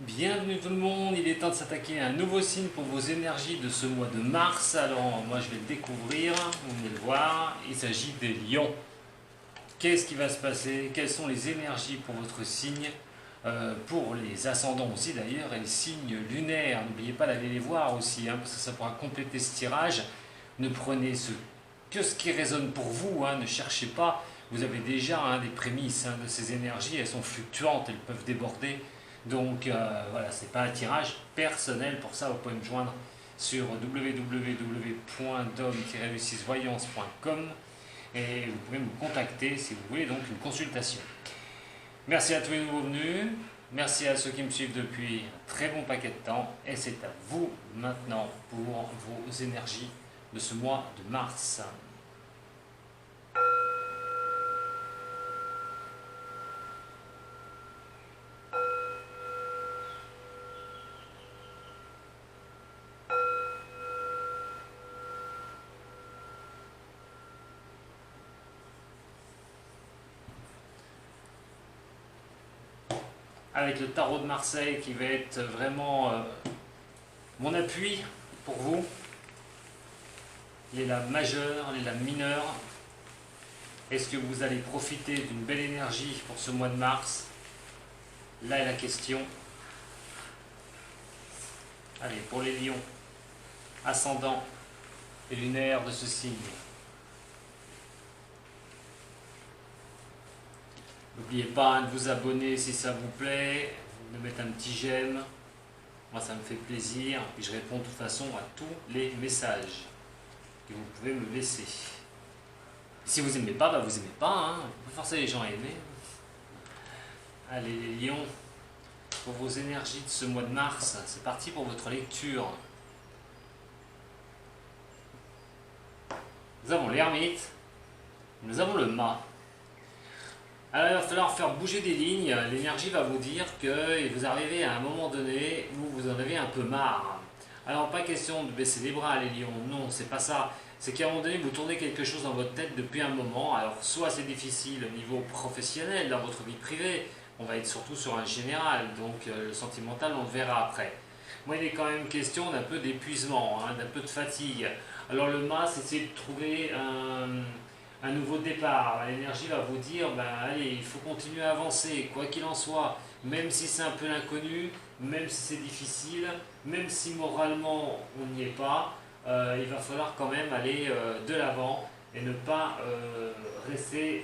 Bienvenue tout le monde, il est temps de s'attaquer à un nouveau signe pour vos énergies de ce mois de mars. Alors moi je vais le découvrir, vous venez le voir, il s'agit des lions. Qu'est-ce qui va se passer? Quelles sont les énergies pour votre signe? Pour les ascendants aussi d'ailleurs, et les signes lunaires. N'oubliez pas d'aller les voir aussi, parce que ça pourra compléter ce tirage. Ne prenez que ce qui résonne pour vous, ne cherchez pas. Vous avez déjà des prémices de ces énergies, elles sont fluctuantes, elles peuvent déborder. Donc voilà, c'est pas un tirage personnel. Pour ça, vous pouvez me joindre sur www.dom-6voyance.com et vous pouvez me contacter si vous voulez donc une consultation. Merci à tous les nouveaux venus, merci à ceux qui me suivent depuis un très bon paquet de temps et c'est à vous maintenant pour vos énergies de ce mois de mars. Avec le tarot de Marseille qui va être vraiment mon appui pour vous. Les lames majeures, les lames mineures. Est-ce que vous allez profiter d'une belle énergie pour ce mois de mars? Là est la question. Allez, pour les lions, ascendant et lunaire de ce signe. N'oubliez pas de vous abonner si ça vous plaît, de mettre un petit j'aime. Moi ça me fait plaisir. Puis je réponds de toute façon à tous les messages que vous pouvez me laisser. Si vous n'aimez pas, vous n'aimez pas. Vous forcez les gens à aimer. Allez les lions, pour vos énergies de ce mois de mars, c'est parti pour votre lecture. Nous avons l'ermite, nous avons le mât. Alors il va falloir faire bouger des lignes, l'énergie va vous dire que vous arrivez à un moment donné où vous en avez un peu marre. Alors pas question de baisser les bras les lions, non c'est pas ça. C'est qu'à un moment donné vous tournez quelque chose dans votre tête depuis un moment, alors soit c'est difficile au niveau professionnel, dans votre vie privée, on va être surtout sur un général, donc le sentimental on le verra après. Moi il est quand même question d'un peu d'épuisement, d'un peu de fatigue. Alors le mât c'est essayer de trouver un nouveau départ. L'énergie va vous dire, allez, il faut continuer à avancer, quoi qu'il en soit, même si c'est un peu l'inconnu, même si c'est difficile, même si moralement on n'y est pas, il va falloir quand même aller de l'avant et ne pas rester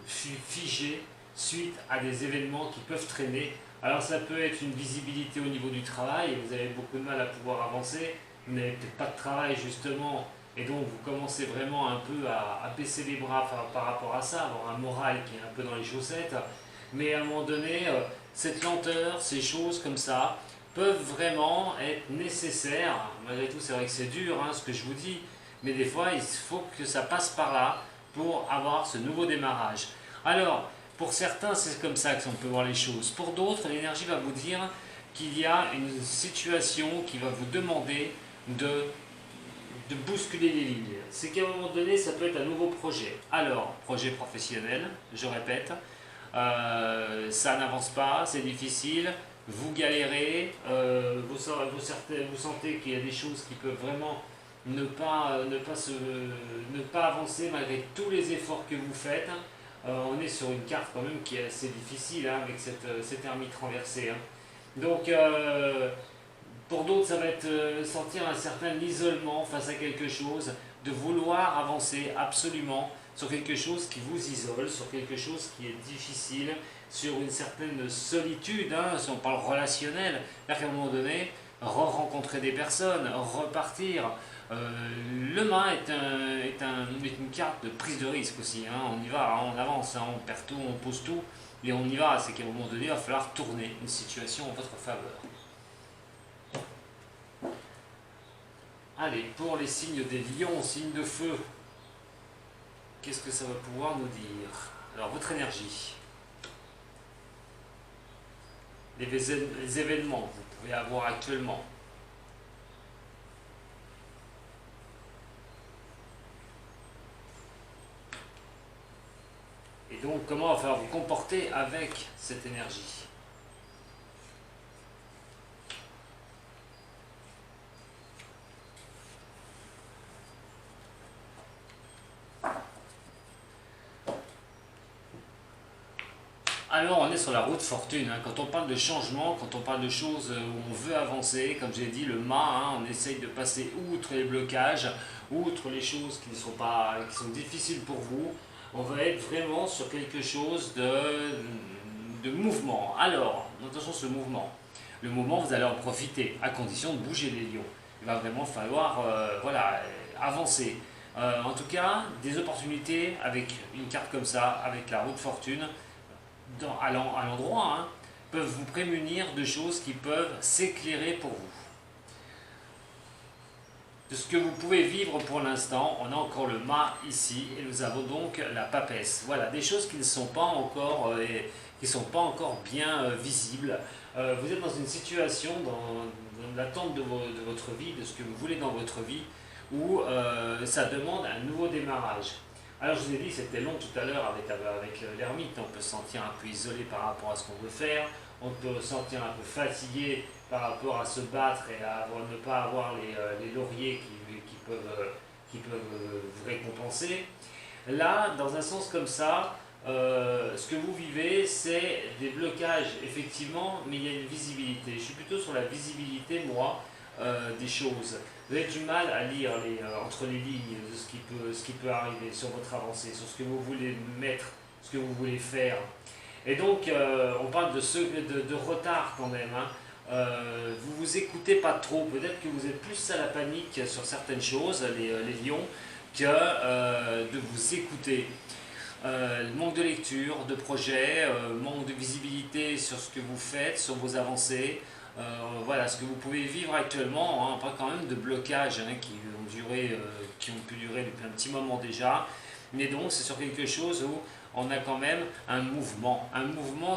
figé suite à des événements qui peuvent traîner. Alors ça peut être une visibilité au niveau du travail, vous avez beaucoup de mal à pouvoir avancer, vous n'avez peut-être pas de travail justement, et donc vous commencez vraiment un peu à baisser les bras par rapport à ça, avoir un moral qui est un peu dans les chaussettes. Mais à un moment donné, cette lenteur, ces choses comme ça, peuvent vraiment être nécessaires. Malgré tout, c'est vrai que c'est dur ce que je vous dis, mais des fois, il faut que ça passe par là pour avoir ce nouveau démarrage. Alors, pour certains, c'est comme ça qu'on peut voir les choses. Pour d'autres, l'énergie va vous dire qu'il y a une situation qui va vous demander de bousculer les lignes. C'est qu'à un moment donné, ça peut être un nouveau projet. Alors, projet professionnel, je répète, ça n'avance pas, c'est difficile, vous galérez, vous sentez qu'il y a des choses qui peuvent vraiment ne pas avancer malgré tous les efforts que vous faites. On est sur une carte quand même qui est assez difficile avec cette ermite renversée. Donc, pour d'autres, ça va être sentir un certain isolement face à quelque chose, de vouloir avancer absolument sur quelque chose qui vous isole, sur quelque chose qui est difficile, sur une certaine solitude, si on parle relationnel, c'est-à-dire qu'à un moment donné, rencontrer des personnes, repartir. Le mât est une carte de prise de risque aussi, on y va, on avance, on perd tout, on pose tout, et on y va, c'est qu'à un moment donné, il va falloir tourner une situation en votre faveur. Allez, pour les signes des lions, signes de feu, qu'est-ce que ça va pouvoir nous dire? Alors, votre énergie, les événements que vous pouvez avoir actuellement, et donc comment il va falloir vous comporter avec cette énergie. Alors on est sur la route fortune, hein. Quand on parle de changement, quand on parle de choses où on veut avancer, comme j'ai dit, le mât, hein, on essaye de passer outre les blocages, outre les choses qui ne sont pas, qui sont difficiles pour vous. On va être vraiment sur quelque chose de mouvement. Alors, attention ce mouvement. Le mouvement, vous allez en profiter, à condition de bouger les lions. Il va vraiment falloir voilà, avancer. En tout cas, des opportunités avec une carte comme ça, avec la route fortune, à l'endroit, hein, peuvent vous prémunir de choses qui peuvent s'éclairer pour vous. De ce que vous pouvez vivre pour l'instant, on a encore le mât ici et nous avons donc la papesse. Voilà, des choses qui ne sont pas encore, bien visibles. Vous êtes dans une situation, dans l'attente de votre vie, de ce que vous voulez dans votre vie, où ça demande un nouveau démarrage. Alors je vous ai dit, c'était long tout à l'heure avec l'ermite, on peut se sentir un peu isolé par rapport à ce qu'on veut faire, on peut se sentir un peu fatigué par rapport à se battre et à ne pas avoir les lauriers qui peuvent vous récompenser. Là, dans un sens comme ça, ce que vous vivez, c'est des blocages, effectivement, mais il y a une visibilité. Je suis plutôt sur la visibilité, moi, des choses. Vous avez du mal à lire entre les lignes de ce qui peut arriver sur votre avancée, sur ce que vous voulez mettre, ce que vous voulez faire. Et donc, on parle de retard quand même. Hein. Vous vous écoutez pas trop. Peut-être que vous êtes plus à la panique sur certaines choses, les lions, que de vous écouter. Manque de lecture, de projet, manque de visibilité sur ce que vous faites, sur vos avancées. Voilà ce que vous pouvez vivre actuellement, hein, pas quand même de blocages hein, qui ont pu durer depuis un petit moment déjà, mais donc c'est sur quelque chose où on a quand même un mouvement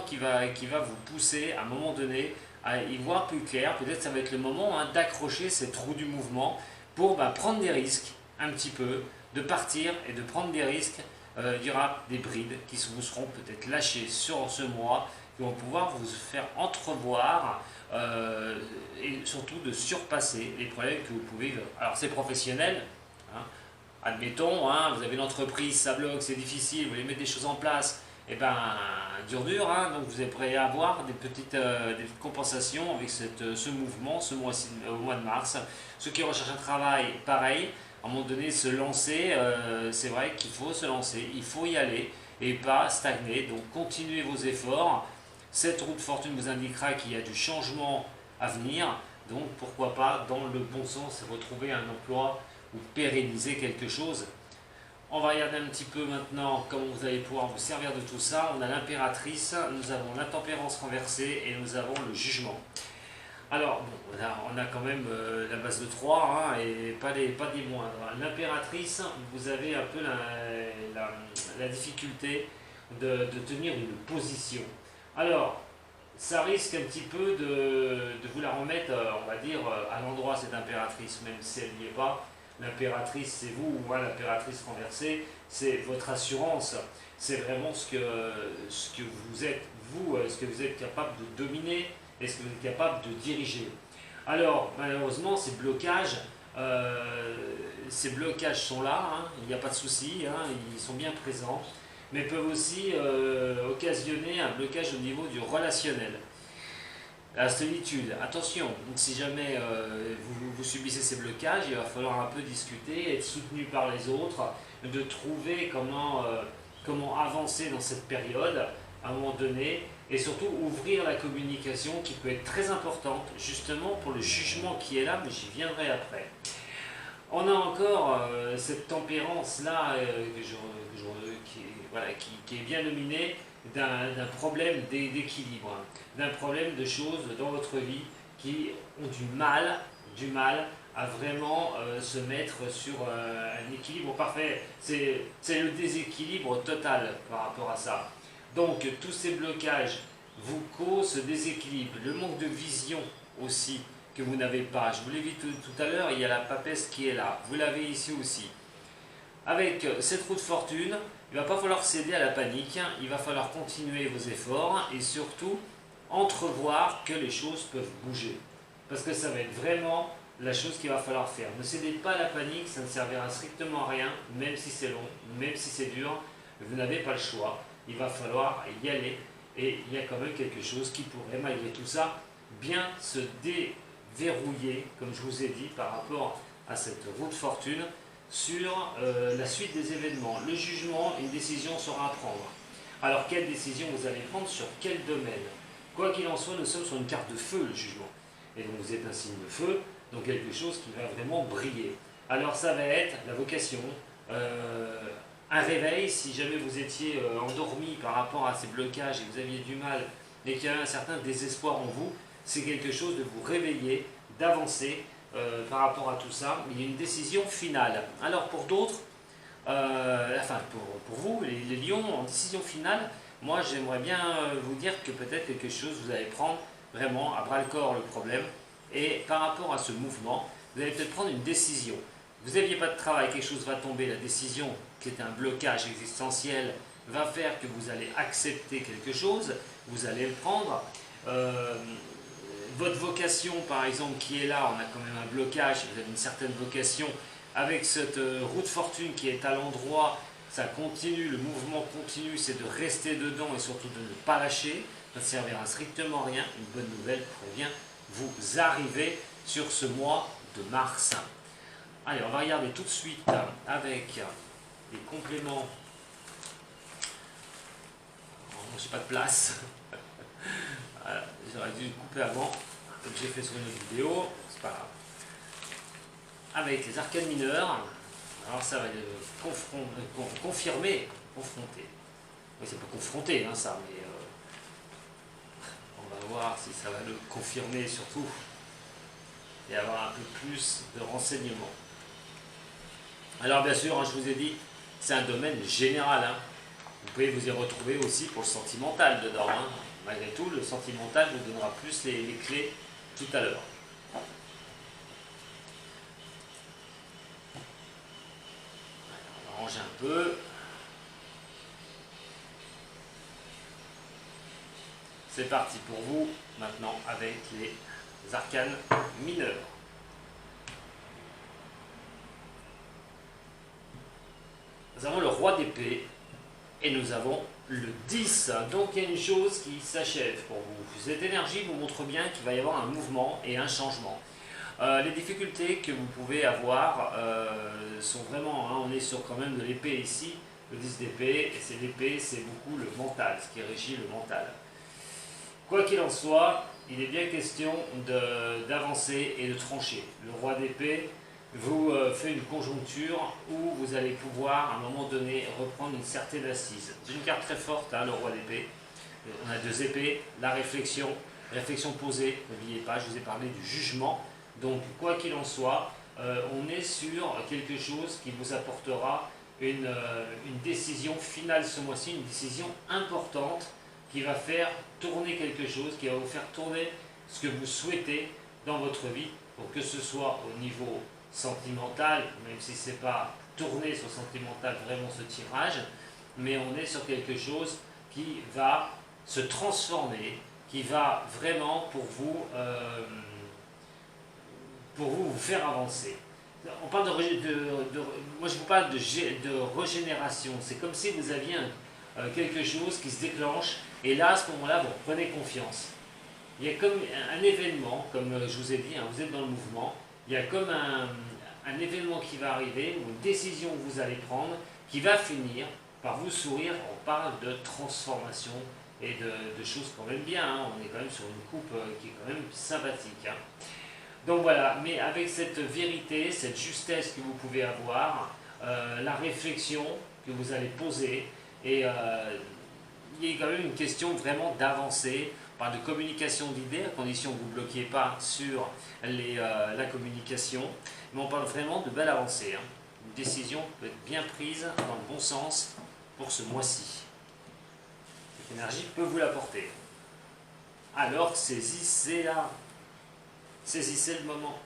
qui va vous pousser à un moment donné à y voir plus clair. Peut-être ça va être le moment hein, d'accrocher ces trous du mouvement pour prendre des risques un petit peu, de partir et de prendre des risques. Il y aura des brides qui vous seront peut-être lâchées sur ce mois, qui vont pouvoir vous faire entrevoir et surtout de surpasser les problèmes que vous pouvez vivre. Alors c'est professionnel, hein. Admettons, hein, vous avez une entreprise, ça bloque, c'est difficile, vous voulez mettre des choses en place, et dur, hein, donc vous êtes prêt à avoir des petites compensations avec ce mouvement, ce mois au mois de mars. Ceux qui recherchent un travail, pareil, à un moment donné, se lancer, c'est vrai qu'il faut se lancer, il faut y aller et pas stagner, donc continuez vos efforts. Cette route fortune vous indiquera qu'il y a du changement à venir, donc pourquoi pas, dans le bon sens, retrouver un emploi ou pérenniser quelque chose. On va regarder un petit peu maintenant comment vous allez pouvoir vous servir de tout ça. On a l'impératrice, nous avons l'intempérance renversée et nous avons le jugement. Alors, bon, on a quand même la base de 3 hein, et pas des moindres. L'impératrice, vous avez un peu la difficulté de tenir une position. Alors, ça risque un petit peu de vous la remettre, on va dire, à l'endroit cette impératrice, même si elle n'y est pas. L'impératrice, c'est vous, ou moi, l'impératrice renversée, c'est votre assurance. C'est vraiment ce que vous êtes, vous, ce que vous êtes capable de dominer, et ce que vous êtes capable de diriger. Alors, malheureusement, ces blocages sont là, hein, il n'y a pas de souci, hein, ils sont bien présents, mais peuvent aussi occasionner un blocage au niveau du relationnel. La solitude, attention, si jamais vous subissez ces blocages, il va falloir un peu discuter, être soutenu par les autres, de trouver comment avancer dans cette période à un moment donné, et surtout ouvrir la communication qui peut être très importante justement pour le jugement qui est là, mais j'y viendrai après. On a encore cette tempérance-là qui est bien dominée d'un problème d'équilibre, d'un problème de choses dans votre vie qui ont du mal à vraiment se mettre sur un équilibre parfait. C'est le déséquilibre total par rapport à ça. Donc tous ces blocages vous causent ce déséquilibre, le manque de vision aussi que vous n'avez pas. Je vous l'ai dit tout à l'heure, il y a la papesse qui est là, vous l'avez ici aussi. Avec cette roue de fortune, il ne va pas falloir céder à la panique, il va falloir continuer vos efforts et surtout entrevoir que les choses peuvent bouger. Parce que ça va être vraiment la chose qu'il va falloir faire. Ne cédez pas à la panique, ça ne servira strictement à rien, même si c'est long, même si c'est dur, vous n'avez pas le choix. Il va falloir y aller et il y a quand même quelque chose qui pourrait, malgré tout ça, bien se déverrouiller, comme je vous ai dit, par rapport à cette roue de fortune, sur la suite des événements. Le jugement, une décision sera à prendre. Alors, quelle décision vous allez prendre sur quel domaine? Quoi qu'il en soit, nous sommes sur une carte de feu, le jugement. Et donc, vous êtes un signe de feu, donc quelque chose qui va vraiment briller. Alors, ça va être la vocation, un réveil, si jamais vous étiez endormi par rapport à ces blocages et vous aviez du mal et qu'il y avait un certain désespoir en vous, c'est quelque chose de vous réveiller, d'avancer par rapport à tout ça. Il y a une décision finale. Alors pour d'autres, enfin pour vous, les lions, en décision finale, moi j'aimerais bien vous dire que peut-être quelque chose, vous allez prendre vraiment à bras le corps le problème et par rapport à ce mouvement, vous allez peut-être prendre une décision. Vous n'aviez pas de travail, quelque chose va tomber, la décision qui est un blocage existentiel va faire que vous allez accepter quelque chose, vous allez le prendre. Votre vocation, par exemple, qui est là, on a quand même un blocage, vous avez une certaine vocation, avec cette roue de fortune qui est à l'endroit, ça continue, le mouvement continue, c'est de rester dedans et surtout de ne pas lâcher, ça ne servira strictement à rien. Une bonne nouvelle pourrait bien vous arriver sur ce mois de mars. Allez, on va regarder tout de suite avec les compléments. J'ai pas de place. Voilà, j'aurais dû couper avant, comme j'ai fait sur une autre vidéo, c'est pas grave. Avec les arcanes mineurs, alors ça va confirmer, confronter. Oui, c'est pas confronter, hein, ça, mais on va voir si ça va le confirmer surtout et avoir un peu plus de renseignements. Alors bien sûr, hein, je vous ai dit, c'est un domaine général. Hein. Vous pouvez vous y retrouver aussi pour le sentimental dedans. Hein. Malgré tout, le sentimental vous donnera plus les clés tout à l'heure. On va ranger un peu. C'est parti pour vous maintenant avec les arcanes mineurs. Nous avons le roi d'épée et nous avons le 10. Donc il y a une chose qui s'achève pour vous. Cette énergie vous montre bien qu'il va y avoir un mouvement et un changement. Les difficultés que vous pouvez avoir sont vraiment, hein, on est sur quand même de l'épée ici, le 10 d'épée, et c'est l'épée, c'est beaucoup le mental, ce qui régit le mental. Quoi qu'il en soit, il est bien question d'avancer et de trancher. Le roi d'épée vous fait une conjoncture où vous allez pouvoir à un moment donné reprendre une certaine assise. C'est une carte très forte, hein, le roi d'épée. On a deux épées, la réflexion posée, n'oubliez pas, je vous ai parlé du jugement. Donc quoi qu'il en soit, on est sur quelque chose qui vous apportera une décision finale ce mois-ci, une décision importante qui va faire tourner quelque chose, qui va vous faire tourner ce que vous souhaitez dans votre vie, pour que ce soit au niveau sentimental, même si ce n'est pas tourné sur sentimental vraiment ce tirage, mais on est sur quelque chose qui va se transformer, qui va vraiment pour vous faire avancer. On parle moi je vous parle de régénération, c'est comme si vous aviez quelque chose qui se déclenche, et là à ce moment-là vous prenez confiance. Il y a comme un événement, comme je vous ai dit, hein, vous êtes dans le mouvement, il y a comme un événement qui va arriver, ou une décision que vous allez prendre, qui va finir par vous sourire. On parle de transformation et de choses quand même bien, hein. On est quand même sur une coupe qui est quand même sympathique. Hein. Donc voilà, mais avec cette vérité, cette justesse que vous pouvez avoir, la réflexion que vous allez poser, et il y a quand même une question vraiment d'avancer. On parle de communication d'idées, à condition que vous ne bloquiez pas sur la communication, mais on parle vraiment de belle avancée. Hein. Une décision peut être bien prise dans le bon sens pour ce mois-ci. Cette énergie peut vous l'apporter. Alors saisissez-la. Saisissez le moment.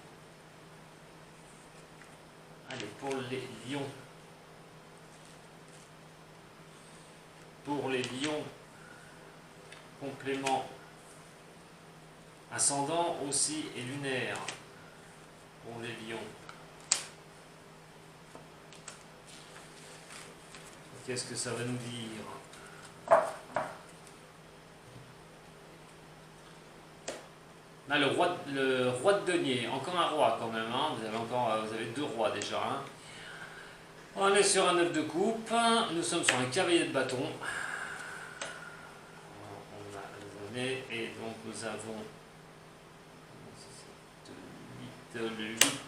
Allez, pour les lions. Pour les lions, complément ascendant aussi et lunaire. Pour les lions. Qu'est-ce que ça va nous dire? Ah, le roi de denier, encore un roi quand même, hein. Vous avez deux rois déjà, hein. On est sur un 9 de coupe, nous sommes sur un cavalier de bâton. On a raisonné, et donc nous avons le 8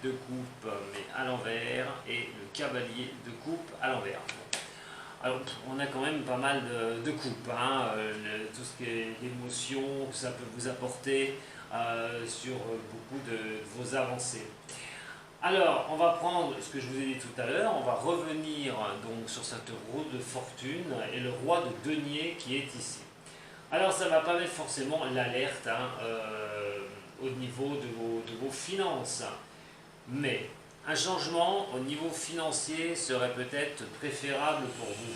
de coupe mais à l'envers et le cavalier de coupe à l'envers. Alors on a quand même pas mal de coupes, hein, tout ce qui est l'émotion que ça peut vous apporter sur beaucoup de vos avancées. Alors, on va prendre ce que je vous ai dit tout à l'heure, on va revenir donc sur cette roue de fortune et le roi de denier qui est ici. Alors, ça ne va pas mettre forcément l'alerte, hein, au niveau de vos finances, mais un changement au niveau financier serait peut-être préférable pour vous.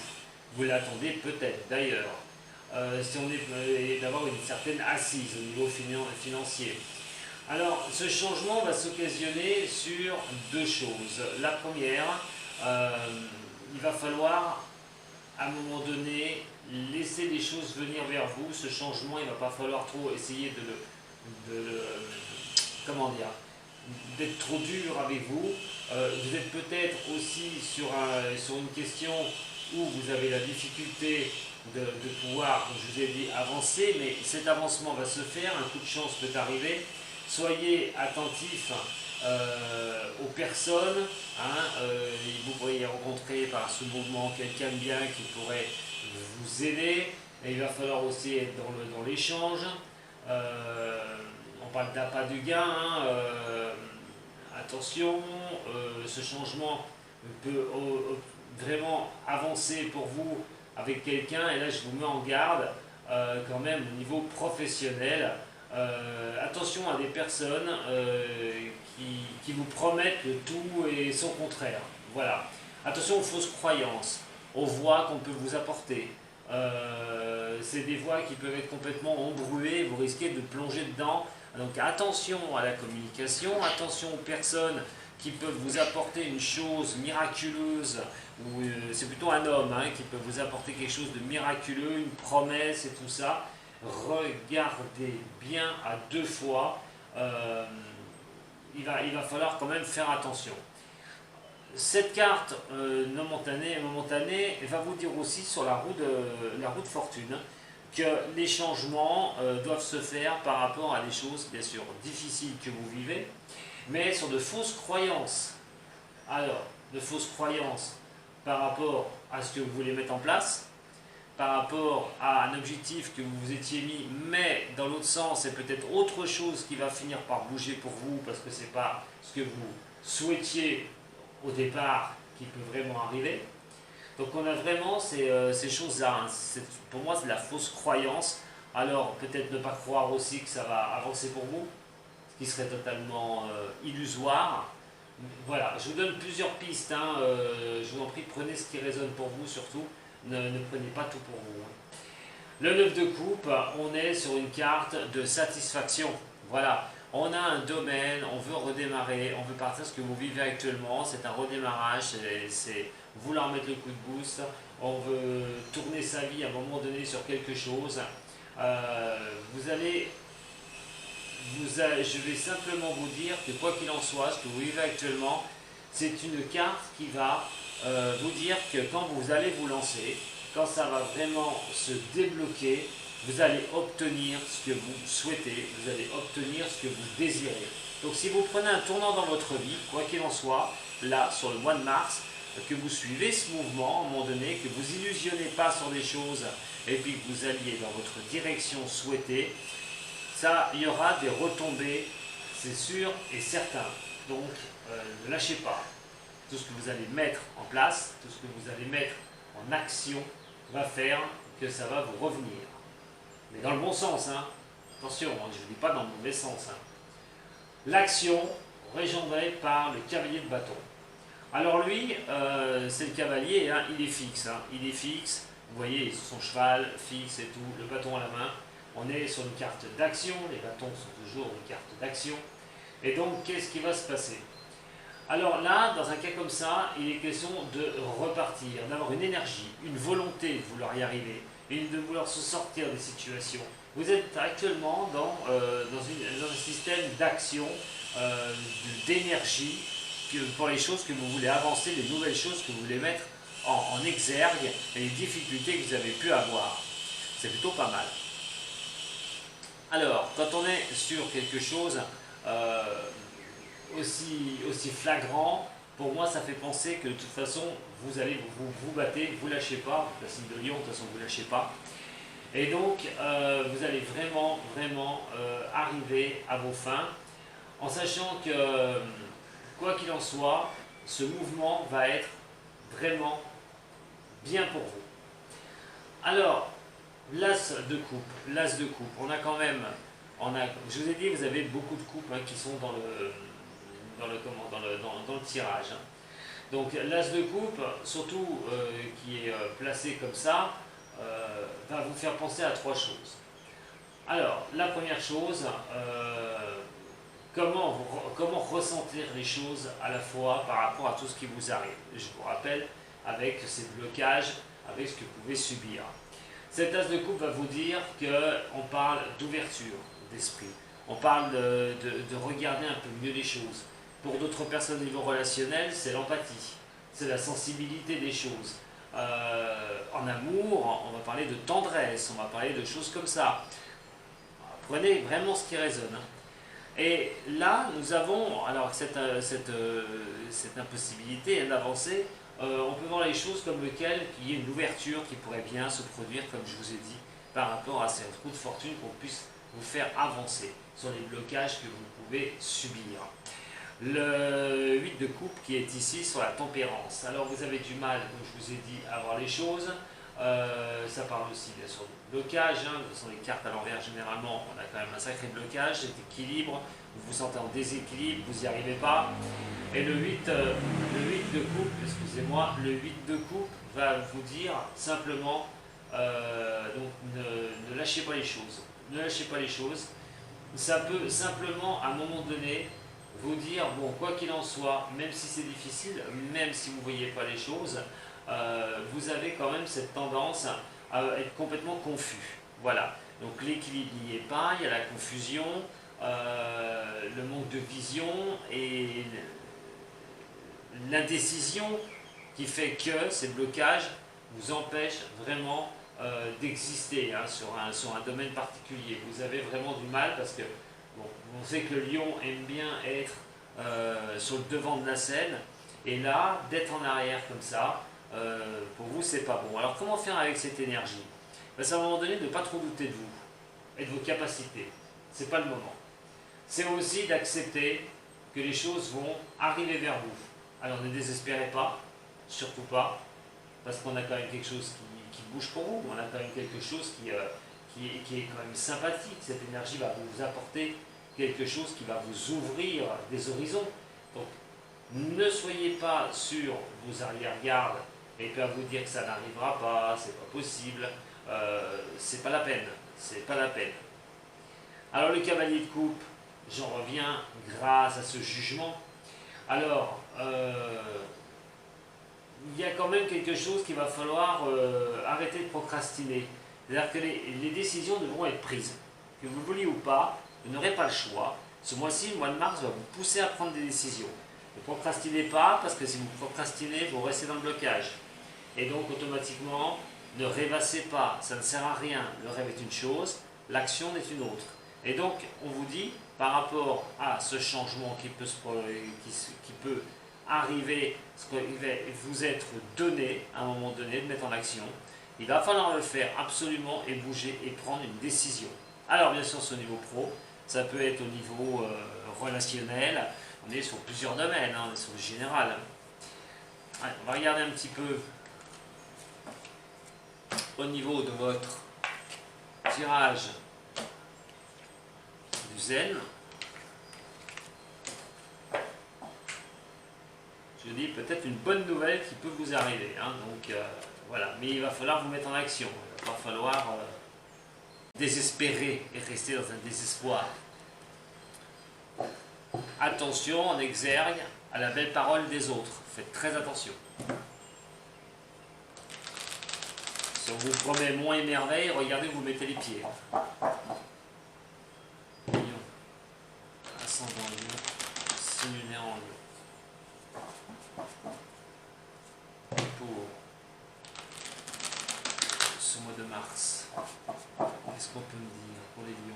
Vous l'attendez peut-être d'ailleurs, si on est d'avoir une certaine assise au niveau financier. Alors, ce changement va s'occasionner sur deux choses. La première, il va falloir, à un moment donné, laisser les choses venir vers vous. Ce changement, il ne va pas falloir trop essayer comment dire, d'être trop dur avec vous. Vous êtes peut-être aussi sur une question où vous avez la difficulté de pouvoir, comme je vous ai dit, avancer, mais cet avancement va se faire, un coup de chance peut arriver. Soyez attentifs aux personnes, hein, vous pourriez rencontrer par ce mouvement quelqu'un de bien qui pourrait vous aider, et il va falloir aussi être dans l'échange. On parle d'appât du gain, hein, attention, ce changement peut vraiment avancer pour vous avec quelqu'un, et là je vous mets en garde quand même au niveau professionnel. Attention à des personnes qui vous promettent le tout et son contraire. Voilà. Attention aux fausses croyances, aux voix qu'on peut vous apporter. C'est des voix qui peuvent être complètement embrouillées, vous risquez de plonger dedans. Donc attention à la communication, attention aux personnes qui peuvent vous apporter une chose miraculeuse, ou c'est plutôt un homme, hein, qui peut vous apporter quelque chose de miraculeux, une promesse et tout ça. Regardez bien à deux fois, il va falloir quand même faire attention. Cette carte momentanée va vous dire aussi sur la roue de fortune que les changements doivent se faire par rapport à des choses bien sûr difficiles que vous vivez, mais sur de fausses croyances. Alors, de fausses croyances par rapport à ce que vous voulez mettre en place, par rapport à un objectif que vous vous étiez mis, mais dans l'autre sens, c'est peut-être autre chose qui va finir par bouger pour vous, parce que ce n'est pas ce que vous souhaitiez au départ qui peut vraiment arriver. Donc on a vraiment ces choses-là, hein. Pour moi c'est de la fausse croyance. Alors peut-être ne pas croire aussi que ça va avancer pour vous, ce qui serait totalement illusoire. Voilà, je vous donne plusieurs pistes, hein. Je vous en prie, prenez ce qui résonne pour vous surtout. Ne prenez pas tout pour vous. Le 9 de coupe, on est sur une carte de satisfaction. Voilà, on a un domaine, on veut redémarrer, on veut partir ce que vous vivez actuellement, c'est un redémarrage, c'est vouloir mettre le coup de boost, on veut tourner sa vie à un moment donné sur quelque chose. Je vais simplement vous dire que quoi qu'il en soit, ce que vous vivez actuellement, c'est une carte qui va vous dire que quand vous allez vous lancer, quand ça va vraiment se débloquer, vous allez obtenir ce que vous souhaitez, vous allez obtenir ce que vous désirez. Donc si vous prenez un tournant dans votre vie, quoi qu'il en soit, là, sur le mois de mars, que vous suivez ce mouvement à un moment donné, que vous illusionnez pas sur des choses et puis que vous alliez dans votre direction souhaitée, ça, il y aura des retombées, c'est sûr et certain. Donc, ne lâchez pas. Tout ce que vous allez mettre en place, tout ce que vous allez mettre en action va faire que ça va vous revenir. Mais dans le bon sens, hein. Attention, hein, je ne vous dis pas dans le mauvais sens. Hein. L'action régendrée par le cavalier de bâton. Alors lui, c'est le cavalier, hein, il est fixe. Hein, il est fixe, vous voyez, son cheval fixe et tout, le bâton à la main. On est sur une carte d'action, les bâtons sont toujours une carte d'action. Et donc, qu'est-ce qui va se passer? Alors là, dans un cas comme ça, il est question de repartir, d'avoir une énergie, une volonté de vouloir y arriver, et de vouloir se sortir des situations. Vous êtes actuellement dans un système d'action, d'énergie, pour les choses que vous voulez avancer, les nouvelles choses que vous voulez mettre en exergue et les difficultés que vous avez pu avoir. C'est plutôt pas mal. Alors, quand on est sur quelque chose aussi flagrant, pour moi ça fait penser que de toute façon vous allez vous battez, vous lâchez pas, la signe de lion, de toute façon vous lâchez pas. Et donc vous allez vraiment arriver à vos fins, en sachant que quoi qu'il en soit, ce mouvement va être vraiment bien pour vous. Alors, l'as de coupe, on a quand même, je vous ai dit, vous avez beaucoup de coupes qui sont dans le tirage. Donc l'as de coupe, surtout qui est placé comme ça, va vous faire penser à trois choses. Alors, la première chose, comment ressentir les choses à la fois par rapport à tout ce qui vous arrive. Je vous rappelle, avec ces blocages, avec ce que vous pouvez subir. Cette as de coupe va vous dire qu'on parle d'ouverture d'esprit. On parle de regarder un peu mieux les choses. Pour d'autres personnes au niveau relationnel, c'est l'empathie, c'est la sensibilité des choses. En amour, on va parler de tendresse, on va parler de choses comme ça. Prenez vraiment ce qui résonne. Et là, nous avons alors cette impossibilité d'avancer. On peut voir les choses comme lequel il y ait une ouverture qui pourrait bien se produire, comme je vous ai dit, par rapport à cette roue de fortune qu'on puisse vous faire avancer sur les blocages que vous pouvez subir. Le 8 de coupe qui est ici sur la tempérance. Alors vous avez du mal, comme je vous ai dit, à voir les choses. Ça parle aussi bien sûr de blocage. Ce sont les cartes à l'envers, généralement on a quand même un sacré blocage, d'équilibre. Vous vous sentez en déséquilibre, vous n'y arrivez pas. Et le 8 de coupe, excusez-moi, le 8 de coupe va vous dire simplement donc ne lâchez pas les choses. Ne lâchez pas les choses. Ça peut simplement, à un moment donné, vous dire, bon, quoi qu'il en soit, même si c'est difficile, même si vous ne voyez pas les choses, vous avez quand même cette tendance à être complètement confus. Voilà. Donc l'équilibre n'y est pas, il y a la confusion, le manque de vision et l'indécision qui fait que ces blocages vous empêchent vraiment d'exister sur un domaine particulier. Vous avez vraiment du mal parce que bon, on sait que le lion aime bien être sur le devant de la scène et là, d'être en arrière comme ça, pour vous c'est pas bon. Alors comment faire avec cette énergie? C'est à un moment donné de ne pas trop douter de vous et de vos capacités. C'est pas le moment. C'est aussi d'accepter que les choses vont arriver vers vous. Alors ne désespérez pas, surtout pas, parce qu'on a quand même quelque chose qui bouge pour vous, on a quand même quelque chose qui est quand même sympathique. Cette énergie va vous apporter quelque chose qui va vous ouvrir des horizons. Donc ne soyez pas sur vos arrière-gardes et puis à vous dire que ça n'arrivera pas, c'est pas possible, c'est pas la peine, c'est pas la peine. Alors le cavalier de coupe, j'en reviens grâce à ce jugement. Alors, il y a quand même quelque chose qu'il va falloir arrêter de procrastiner. C'est-à-dire que les décisions devront être prises. Que vous le vouliez ou pas, vous n'aurez pas le choix. Ce mois-ci, le mois de mars, va vous pousser à prendre des décisions. Ne procrastinez pas, parce que si vous procrastinez, vous restez dans le blocage. Et donc, automatiquement, ne rêvassez pas, ça ne sert à rien. Le rêve est une chose, l'action est une autre. Et donc, on vous dit, par rapport à ce changement qui peut arriver, ce qui va vous être donné à un moment donné, de mettre en action, il va falloir le faire absolument et bouger et prendre une décision. Alors, bien sûr, c'est au niveau pro, ça peut être au niveau relationnel, on est sur plusieurs domaines, on est sur le général. Allez, on va regarder un petit peu au niveau de votre tirage du zen. Je dis peut-être une bonne nouvelle qui peut vous arriver. Donc voilà, mais il va falloir vous mettre en action. Il va pas falloir désespérer et rester dans un désespoir. Attention en exergue à la belle parole des autres. Faites très attention. Si on vous promet monts et merveilles, regardez où vous mettez les pieds. ascendant Lion, simulé en Lion. Pour ce mois de mars, qu'est-ce qu'on peut me dire pour les lions?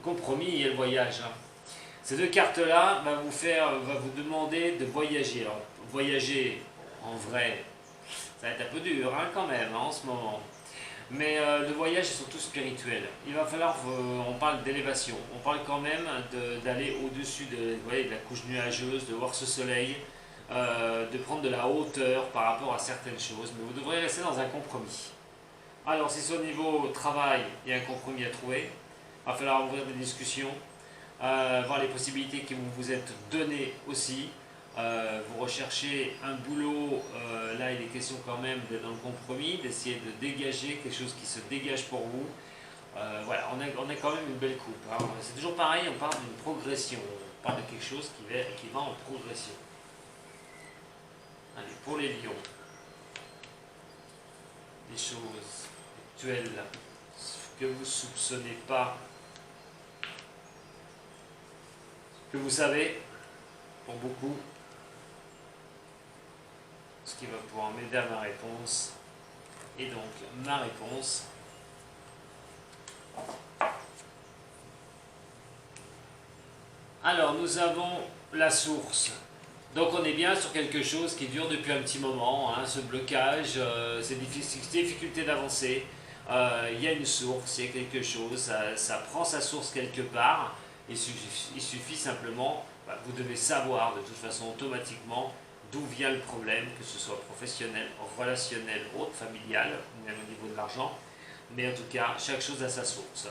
Compromis et le voyage. Ces deux cartes-là va vous demander de voyager. Alors, voyager en vrai, ça va être un peu dur quand même en ce moment. Mais le voyage est surtout spirituel. Il va falloir, on parle d'élévation, on parle quand même d'aller au-dessus de la couche nuageuse, de voir ce soleil, de prendre de la hauteur par rapport à certaines choses, mais vous devrez rester dans un compromis. Alors si c'est au niveau travail, il y a un compromis à trouver, il va falloir ouvrir des discussions, voir les possibilités qui vous êtes données aussi. Vous recherchez un boulot, là il est question quand même d'être dans le compromis, d'essayer de dégager quelque chose qui se dégage pour vous. Voilà, on a quand même une belle coupe. Hein. C'est toujours pareil, on parle d'une progression, on parle de quelque chose qui va en progression. Allez, pour les lions, des choses actuelles que vous ne soupçonnez pas, que vous savez, pour beaucoup, ce qui va pouvoir m'aider à ma réponse. Et donc, ma réponse, alors nous avons la source. Donc on est bien sur quelque chose qui dure depuis un petit moment, hein, ce blocage, ces difficultés d'avancer. Il y a une source, il y a quelque chose, ça prend sa source quelque part. Il suffit simplement, vous devez savoir de toute façon automatiquement d'où vient le problème, que ce soit professionnel, relationnel, autre, familial, même au niveau de l'argent. Mais en tout cas, chaque chose a sa source.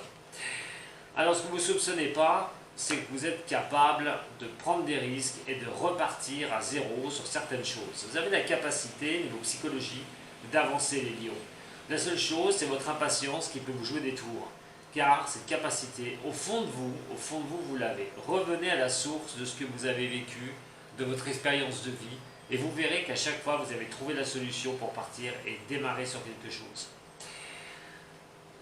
Alors ce que vous ne soupçonnez pas, c'est que vous êtes capable de prendre des risques et de repartir à zéro sur certaines choses. Vous avez la capacité, niveau psychologie, d'avancer les lions. La seule chose, c'est votre impatience qui peut vous jouer des tours. Car cette capacité, au fond de vous, vous l'avez. Revenez à la source de ce que vous avez vécu, de votre expérience de vie, et vous verrez qu'à chaque fois, vous avez trouvé la solution pour partir et démarrer sur quelque chose.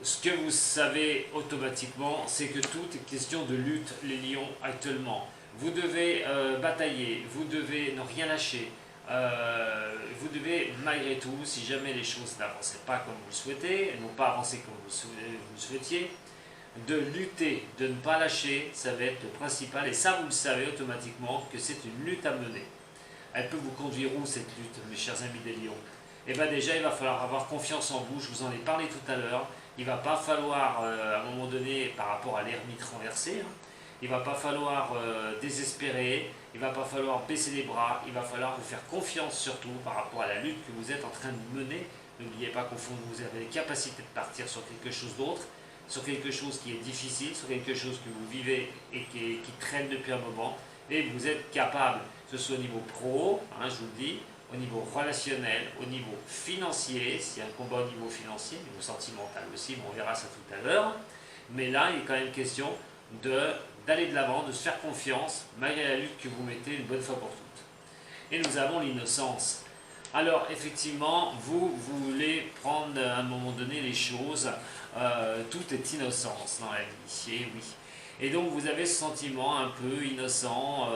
Ce que vous savez automatiquement, c'est que tout est question de lutte, les lions, actuellement. Vous devez batailler, vous devez ne rien lâcher. Vous devez, malgré tout, si jamais les choses n'avancent pas comme vous le souhaitez, n'ont pas avancé comme vous le souhaitiez, de lutter, de ne pas lâcher, ça va être le principal. Et ça, vous le savez automatiquement que c'est une lutte à mener. Elle peut vous conduire où cette lutte, mes chers amis des lions? Eh bien déjà, il va falloir avoir confiance en vous, je vous en ai parlé tout à l'heure. Il ne va pas falloir, à un moment donné, par rapport à l'ermite renversé, il ne va pas falloir désespérer, il ne va pas falloir baisser les bras, il va falloir vous faire confiance surtout par rapport à la lutte que vous êtes en train de mener. N'oubliez pas qu'au fond, vous avez les capacités de partir sur quelque chose d'autre, sur quelque chose qui est difficile, sur quelque chose que vous vivez et qui traîne depuis un moment. Et vous êtes capable, que ce soit au niveau pro, je vous le dis, au niveau relationnel, au niveau financier, s'il y a un combat au niveau financier, au niveau sentimental aussi, on verra ça tout à l'heure. Mais là, il est quand même question d'aller de l'avant, de se faire confiance, malgré la lutte que vous mettez une bonne fois pour toutes. Et nous avons l'innocence. Alors, effectivement, vous voulez prendre à un moment donné les choses, tout est innocence dans la vie, et oui. Et donc vous avez ce sentiment un peu innocent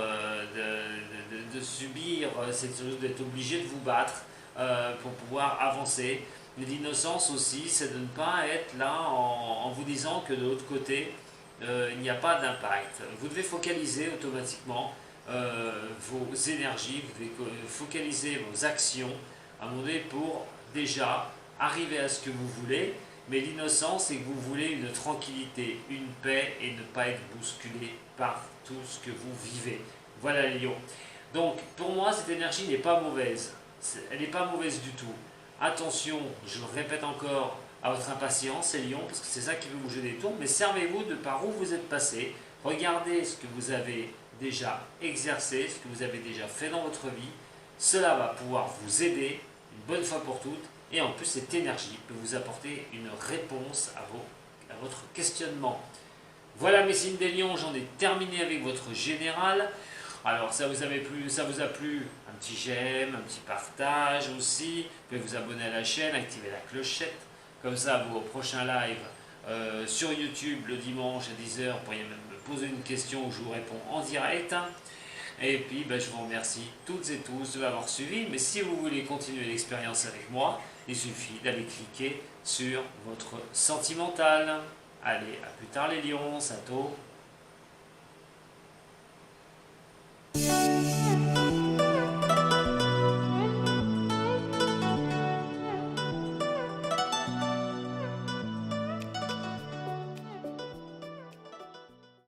de subir cette chose, d'être obligé de vous battre pour pouvoir avancer. Mais l'innocence aussi, c'est de ne pas être là en vous disant que de l'autre côté, il n'y a pas d'impact. Vous devez focaliser automatiquement vos énergies, vous devez focaliser vos actions à un moment donné pour déjà arriver à ce que vous voulez. Mais l'innocence, c'est que vous voulez une tranquillité, une paix et ne pas être bousculé par tout ce que vous vivez. Voilà les lions. Donc pour moi, cette énergie n'est pas mauvaise. Elle n'est pas mauvaise du tout. Attention, je le répète encore, à votre impatience, les lions, parce que c'est ça qui veut vous jouer des tours, mais servez-vous de par où vous êtes passé. Regardez ce que vous avez déjà exercé, ce que vous avez déjà fait dans votre vie. Cela va pouvoir vous aider une bonne fois pour toutes. Et en plus, cette énergie peut vous apporter une réponse à votre questionnement. Voilà mes signes des lions, j'en ai terminé avec votre général. Alors, ça vous a plu, un petit j'aime, un petit partage aussi. Vous pouvez vous abonner à la chaîne, activer la clochette. Comme ça, vos prochains lives sur YouTube le dimanche à 10h, vous pourriez même me poser une question où je vous réponds en direct. Et puis, je vous remercie toutes et tous de m'avoir suivi. Mais si vous voulez continuer l'expérience avec moi, il suffit d'aller cliquer sur votre sentimental. Allez, à plus tard les lions, Sato.